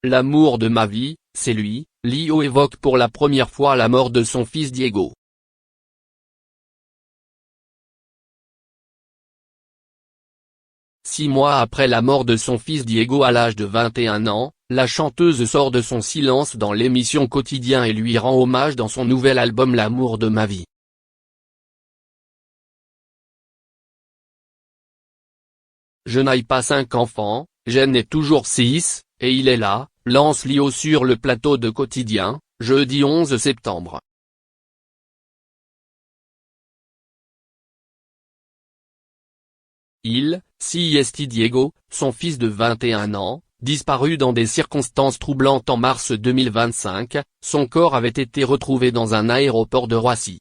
L'amour de ma vie, c'est lui. Lio évoque pour la première fois la mort de son fils Diego. Six mois après la mort de son fils Diego à l'âge de 21 ans, la chanteuse sort de son silence dans l'émission Quotidien et lui rend hommage dans son nouvel album L'amour de ma vie. Je n'ai pas 5 enfants, j'en ai toujours 6, et il est là, lance Lio sur le plateau de Quotidien, jeudi 11 septembre. Si est Diego, son fils de 21 ans, disparu dans des circonstances troublantes en mars 2025, son corps avait été retrouvé dans un aéroport de Roissy.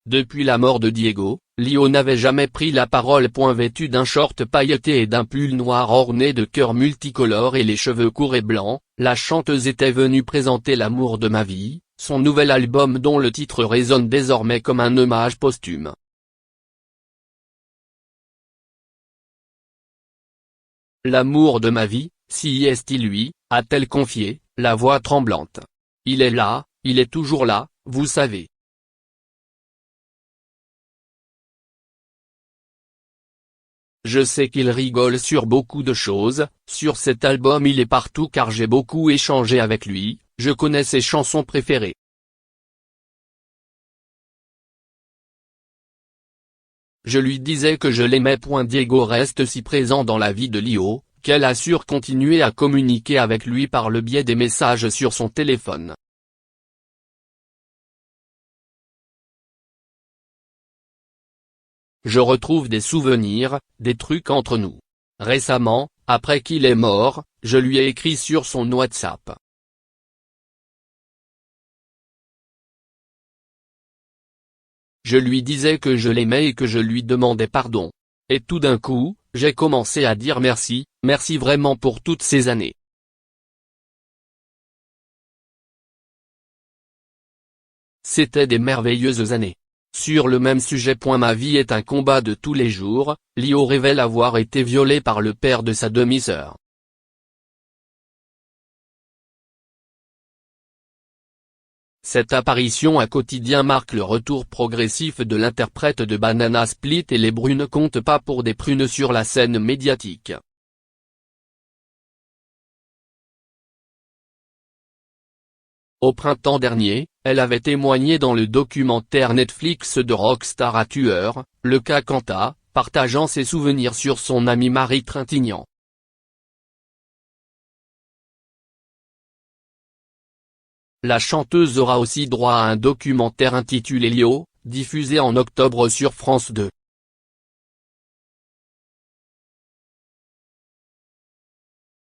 Depuis la mort de Diego, Lio n'avait jamais pris la parole. Vêtue d'un short pailleté et d'un pull noir orné de cœurs multicolores et les cheveux courts et blancs, la chanteuse était venue présenter L'amour de ma vie, son nouvel album dont le titre résonne désormais comme un hommage posthume. L'amour de ma vie, si est lui, a-t-elle confié, la voix tremblante. Il est là, il est toujours là, vous savez. Je sais qu'il rigole sur beaucoup de choses, sur cet album il est partout car j'ai beaucoup échangé avec lui, je connais ses chansons préférées. Je lui disais que je l'aimais. Diego reste si présent dans la vie de Lio, qu'elle assure continuer à communiquer avec lui par le biais des messages sur son téléphone. Je retrouve des souvenirs, des trucs entre nous. Récemment, après qu'il est mort, je lui ai écrit sur son WhatsApp. Je lui disais que je l'aimais et que je lui demandais pardon. Et tout d'un coup, j'ai commencé à dire merci, merci vraiment pour toutes ces années. C'était des merveilleuses années. Sur le même sujet. Ma vie est un combat de tous les jours, Lio révèle avoir été violée par le père de sa demi-sœur. Cette apparition à Quotidien marque le retour progressif de l'interprète de Banana Split et les brunes ne comptent pas pour des prunes sur la scène médiatique. Au printemps dernier, elle avait témoigné dans le documentaire Netflix de Rockstar à tueur, le cas Quanta, partageant ses souvenirs sur son amie Marie Trintignant. La chanteuse aura aussi droit à un documentaire intitulé Lio, diffusé en octobre sur France 2.